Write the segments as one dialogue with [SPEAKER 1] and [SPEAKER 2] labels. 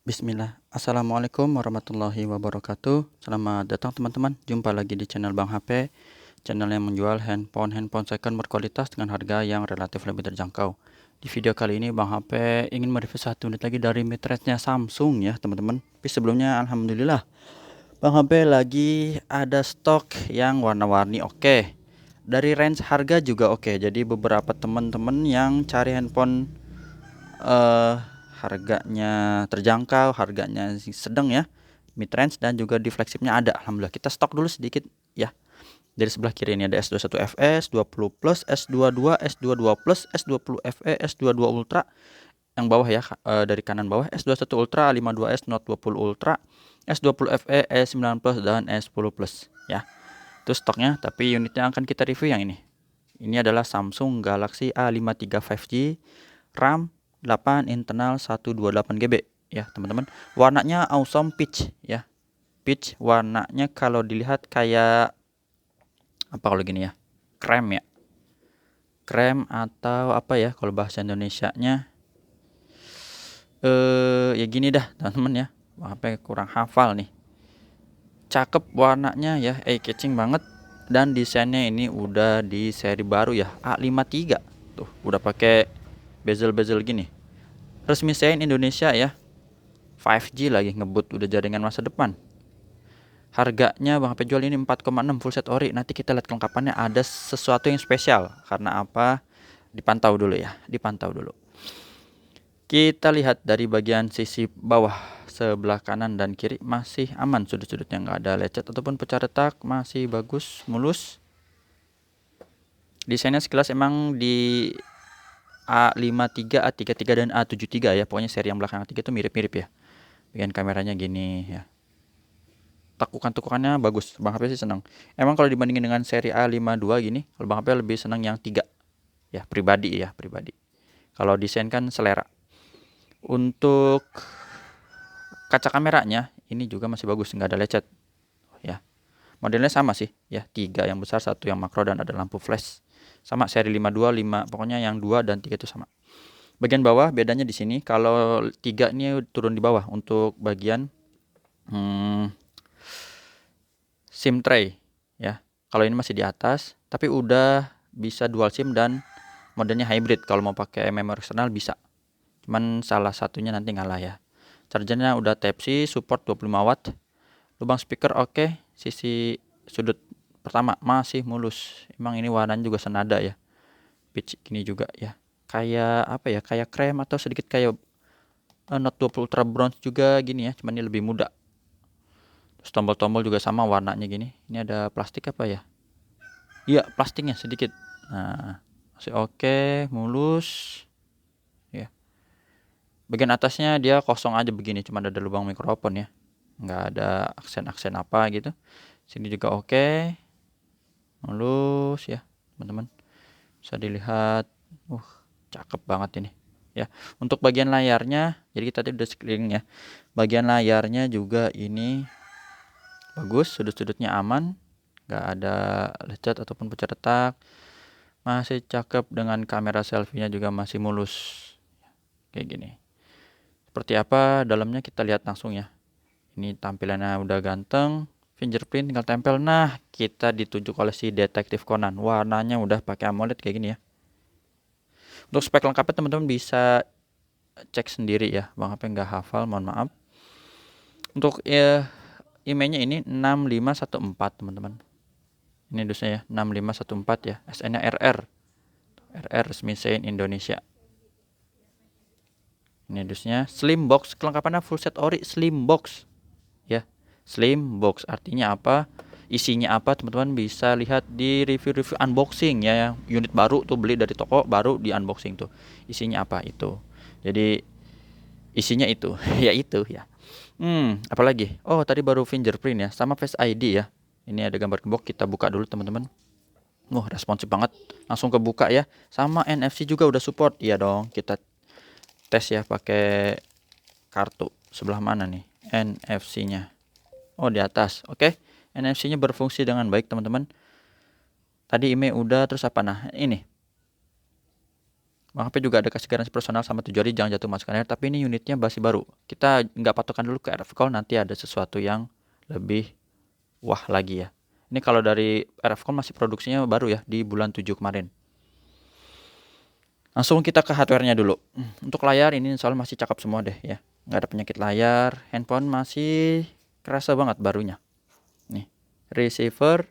[SPEAKER 1] Bismillah. Assalamualaikum warahmatullahi wabarakatuh. Selamat datang teman-teman. Jumpa lagi di channel Bang HP, channel yang menjual handphone second berkualitas dengan harga yang relatif lebih terjangkau. Di video kali ini Bang HP ingin mereview satu unit lagi dari mid-range-nya Samsung ya teman-teman. Tapi sebelumnya alhamdulillah Bang HP lagi ada stok yang warna-warni oke. Dari range harga juga oke. Jadi beberapa teman-teman yang cari handphone harganya terjangkau, harganya sedang ya, mid range dan juga di flagshipnya ada. Alhamdulillah kita stok dulu sedikit ya. Dari sebelah kiri ini ada S21 FE, S20 Plus, S22, S22 Plus, S20 FE, S22 Ultra. Yang bawah ya, dari kanan bawah S21 Ultra, A52s Note 20 Ultra, S20 FE, E9 Plus dan S10 Plus ya. Itu stoknya, tapi unitnya akan kita review yang ini. Ini adalah Samsung Galaxy A53 5G, RAM 8, internal 128 GB ya teman-teman. Warnanya awesome peach ya. Peach warnanya kalau dilihat kayak apa kalau gini ya? Krem ya. Krem atau apa ya kalau bahasa Indonesianya? Ya gini dah teman-teman ya. Apa kurang hafal nih. Cakep warnanya ya, catching banget. Dan desainnya ini udah di seri baru ya, A53. Tuh, udah pakai bezel-bezel gini. Resmi sein Indonesia ya. 5G lagi ngebut, udah jaringan masa depan. Harganya Bang HP jual ini 4,6 full set ori. Nanti kita lihat kelengkapannya, ada sesuatu yang spesial. Karena apa? Dipantau dulu ya, dipantau dulu. Kita lihat dari bagian sisi bawah sebelah kanan dan kiri masih aman, sudut-sudutnya nggak ada lecet ataupun pecah retak, masih bagus, mulus. Desainnya sekilas emang di A53, A33 dan A73 ya. Pokoknya seri yang belakang A3 itu mirip-mirip ya. Bagian kameranya gini ya. Tekukan-tekukannya bagus. Bang HP sih senang. Emang kalau dibandingin dengan seri A52 gini, kalau Bang HP lebih senang yang 3. Ya, pribadi ya, pribadi. Kalau desain kan selera. Untuk kaca kameranya ini juga masih bagus, nggak ada lecet. Ya. Modelnya sama sih, ya, 3 yang besar, 1 yang makro dan ada lampu flash. Sama seri 52, 5, pokoknya yang 2 dan 3 itu sama. Bagian bawah bedanya di sini, kalau 3 ini turun di bawah untuk bagian SIM tray ya. Kalau ini masih di atas, tapi udah bisa dual SIM dan modelnya hybrid. Kalau mau pakai memori eksternal bisa. Cuman salah satunya nanti ngalah ya. Chargernya udah Type-C, support 25 watt. Lubang speaker oke. Sisi sudut pertama masih mulus. Emang ini warnanya juga senada ya. Pitch gini juga ya. Kayak apa ya? Kayak krem atau sedikit kayak Note 20 Ultra Bronze juga gini ya. Cuman ini lebih muda. Terus tombol-tombol juga sama warnanya gini. Ini ada plastik apa ya? Iya, plastiknya sedikit. Nah, masih oke, mulus. Ya. Bagian atasnya dia kosong aja begini, cuma ada lubang mikrofon ya. Nggak ada aksen-aksen apa gitu. Sini juga oke. Mulus ya, teman-teman. Bisa dilihat. Cakep banget ini. Ya, untuk bagian layarnya, jadi kita tadi udah screening ya. Bagian layarnya juga ini bagus, sudut-sudutnya aman, nggak ada lecet ataupun pecah retak, masih cakep dengan kamera selfie-nya juga masih mulus kayak gini. Seperti apa dalamnya kita lihat langsung ya. Ini tampilannya udah ganteng, fingerprint tinggal tempel. Nah, kita dituju oleh si Detektif Conan. Warnanya udah pakai AMOLED kayak gini ya. Untuk spek lengkapnya teman-teman bisa cek sendiri ya. Bang HP nggak hafal, mohon maaf. Untuk IMEI-nya ini 6514 teman-teman. Ini dusnya ya, 6514 ya. SN-nya RR. RR resmi sein Indonesia. Ini dusnya slim box, kelengkapannya full set ori slim box. Ya, slim box artinya apa? Isinya apa teman-teman bisa lihat di review-review unboxing ya. Unit baru tuh beli dari toko baru di unboxing tuh. Isinya apa itu. Jadi isinya itu, ya itu ya. Apalagi? Oh, tadi baru fingerprint ya, sama Face ID ya. Ini ada gambar gembok, kita buka dulu teman-teman. Responsif banget. Langsung kebuka ya. Sama NFC juga udah support. Iya dong, kita tes ya pakai kartu. Sebelah mana nih NFC-nya? Oh, di atas. Oke. NFC-nya berfungsi dengan baik, teman-teman. Tadi IMEI udah, terus apa? Nah, ini. Bang HP juga ada kasih garansi personal sama 7 hari jangan jatuh masukkan air, tapi ini unitnya masih baru. Kita nggak patokan dulu ke RF Call, nanti ada sesuatu yang lebih wah lagi ya. Ini kalau dari RF Call masih produksinya baru ya di bulan 7 kemarin. Langsung kita ke hardware-nya dulu. Untuk layar ini soal masih cakep semua deh ya. Nggak ada penyakit layar. Handphone masih kerasa banget barunya. Nih, receiver.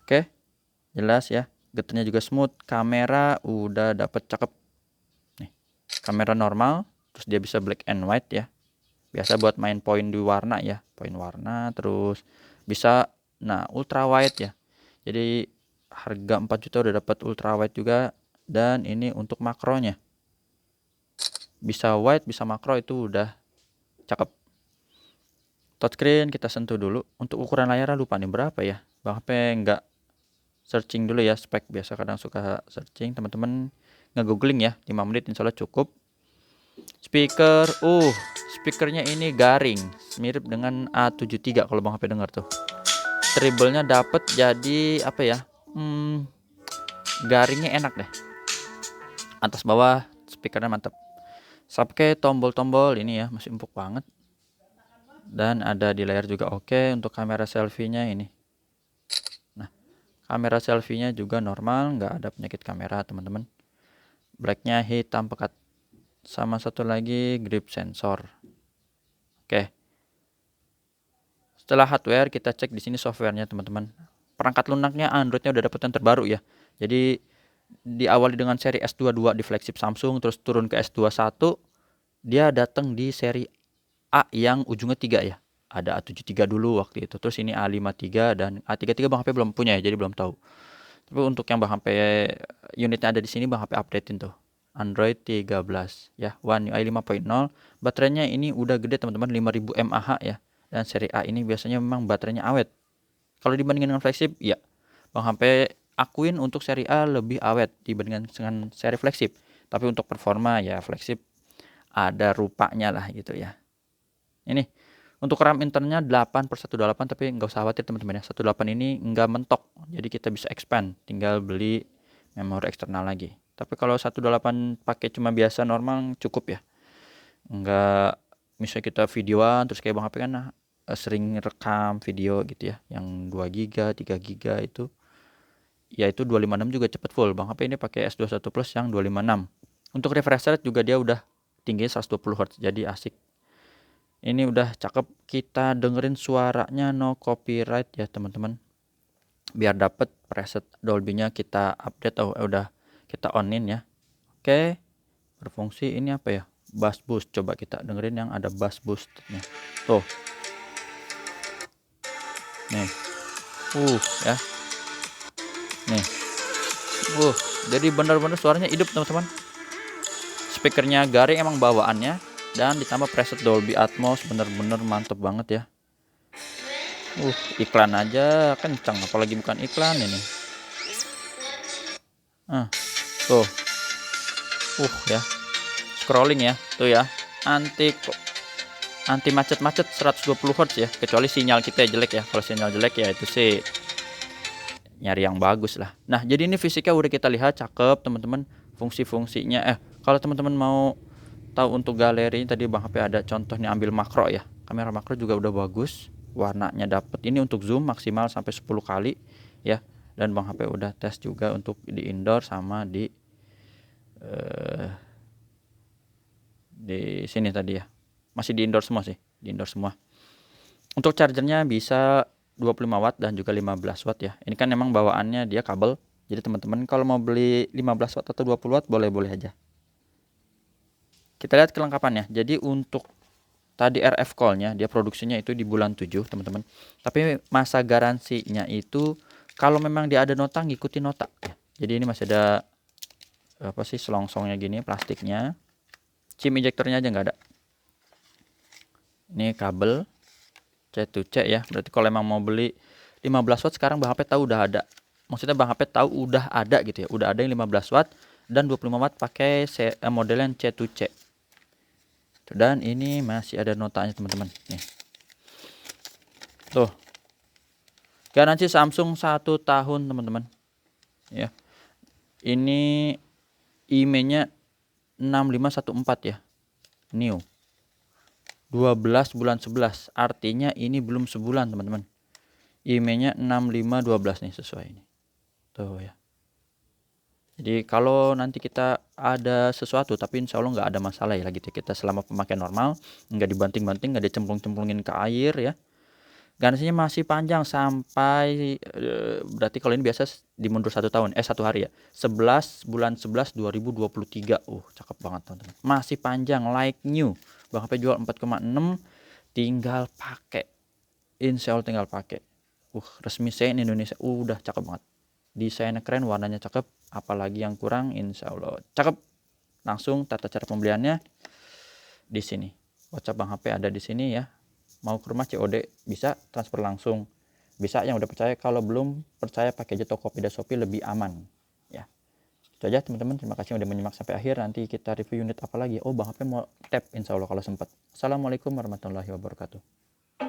[SPEAKER 1] Oke, jelas ya. Getternya juga smooth. Kamera udah dapet cakep. Nih, kamera normal. Terus dia bisa black and white ya. Biasa buat main poin di warna ya. Poin warna. Terus bisa, nah ultra wide ya. Jadi harga 4 juta udah dapat ultra wide juga. Dan ini untuk makronya. Bisa wide, bisa makro, itu udah cakep. Touchscreen kita sentuh dulu. Untuk ukuran layar lupa nih berapa ya. Bang HP nggak searching dulu ya spek. Biasa kadang suka searching. Teman-teman nge-googling ya. 5 menit insya Allah cukup. Speaker. Speakernya ini garing. Mirip dengan A73 kalau Bang HP dengar tuh. Treble-nya dapet jadi apa ya. Garingnya enak deh. Atas bawah speakernya mantap. Sampai tombol-tombol ini ya masih empuk banget. Dan ada di layar juga oke. Untuk kamera selfie-nya ini. Nah, kamera selfie-nya juga normal, nggak ada penyakit kamera teman-teman. Black-nya hitam pekat. Sama satu lagi grip sensor. Oke. Setelah hardware kita cek di sini software-nya teman-teman. Perangkat lunaknya Android-nya udah dapet yang terbaru ya. Jadi diawali dengan seri S22 di flagship Samsung, terus turun ke S21, dia datang di seri A yang ujungnya 3 ya. Ada A73 dulu waktu itu. Terus ini A53 dan A33 Bang HP belum punya ya, jadi belum tahu. Tapi untuk yang Bang HP unitnya ada di sini Bang HP updatein tuh. Android 13 ya, One UI 5.0. Baterainya ini udah gede teman-teman, 5000 mAh ya. Dan seri A ini biasanya memang baterainya awet. Kalau dibandingin dengan flagship, ya Bang HP akuin untuk seri A lebih awet dibandingkan dengan seri flagship. Tapi untuk performa ya flagship ada rupanya lah gitu ya. Ini untuk RAM internnya 8/128, tapi nggak usah khawatir teman-teman ya. 18 ini nggak mentok. Jadi kita bisa expand, tinggal beli memori eksternal lagi. Tapi kalau 128 pakai cuma biasa normal cukup ya. Nggak, misalnya kita videoan terus kayak Bang HP kan sering rekam video gitu ya, yang 2 GB, 3 GB itu. Ya itu 256 juga cepet full. Bang HP ini pakai S21 Plus yang 256. Untuk refresh rate juga dia udah tinggi 120 Hz, jadi asik. Ini udah cakep, kita dengerin suaranya no copyright ya teman-teman. Biar dapet preset Dolby-nya kita update udah kita onin ya. Oke, berfungsi. Ini apa ya? Bass boost. Coba kita dengerin yang ada bass boost-nya. Tuh. Nih. Ya. Nih. Jadi bener-bener suaranya hidup teman-teman. Speakernya garing emang bawaannya, dan ditambah preset Dolby Atmos, bener-bener mantep banget ya. Iklan aja kencang, apalagi bukan iklan ini. Tuh. Ya. Scrolling ya, tuh ya. Anti macet-macet 120 Hz ya, kecuali sinyal kita jelek ya. Kalau sinyal jelek ya itu sih nyari yang bagus lah. Nah, jadi ini fisiknya udah kita lihat cakep teman-teman. Fungsi-fungsinya kalau teman-teman mau tahu untuk galeri, tadi Bang HP ada contohnya ambil makro ya. Kamera makro juga udah bagus, warnanya dapet. Ini untuk zoom maksimal sampai 10 kali ya. Dan Bang HP udah tes juga untuk di indoor sama di sini tadi ya. Masih di indoor semua sih, di indoor semua. Untuk chargernya bisa 25 watt dan juga 15 watt ya. Ini kan memang bawaannya dia kabel. Jadi teman-teman kalau mau beli 15 watt atau 20 watt boleh-boleh aja. Kita lihat kelengkapannya. Jadi untuk tadi RF call-nya dia produksinya itu di bulan 7 teman-teman. Tapi masa garansinya itu kalau memang dia ada nota ngikutin nota ya. Jadi ini masih ada apa sih selongsongnya gini plastiknya. SIM ejectornya aja nggak ada. Ini kabel C to C ya. Berarti kalau emang mau beli 15 watt sekarang Bang HP tahu udah ada. Maksudnya Bang HP tahu udah ada gitu ya. Udah ada yang 15 watt dan 25 watt pakai model yang C to C. Dan ini masih ada notanya teman-teman. Nih. Tuh. Garansi Samsung 1 tahun teman-teman. Ya. Ini IMEI-nya 6514 ya, new 12 bulan 11, artinya ini belum sebulan teman-teman. IMEI-nya 6512 nih, sesuai ini tuh ya. Jadi kalau nanti kita ada sesuatu, tapi insya Allah nggak ada masalah ya gitu, kita selama pemakaian normal, nggak dibanting-banting, nggak dicemplung-cemplungin ke air ya. Garansinya masih panjang sampai berarti kalau ini biasa dimundur 1 tahun, 1 hari ya, 11 bulan 11 2023. Cakep banget teman-teman, masih panjang, like new. Bang HP jual 4,6, tinggal pakai, insya Allah tinggal pakai. Resmi Shein Indonesia, udah cakep banget, desainnya keren, warnanya cakep, apalagi yang kurang, insya Allah cakep. Langsung tata cara pembeliannya di sini, WhatsApp Bang HP ada di sini ya. Mau ke rumah COD bisa, transfer langsung bisa, yang udah percaya. Kalau belum percaya pakai aja Tokopedia, Shopee, lebih aman ya. Itu aja teman-teman, terima kasih udah menyimak sampai akhir. Nanti kita review unit apa lagi. Bang HP mau tap insya Allah kalau sempat. Assalamualaikum warahmatullahi wabarakatuh.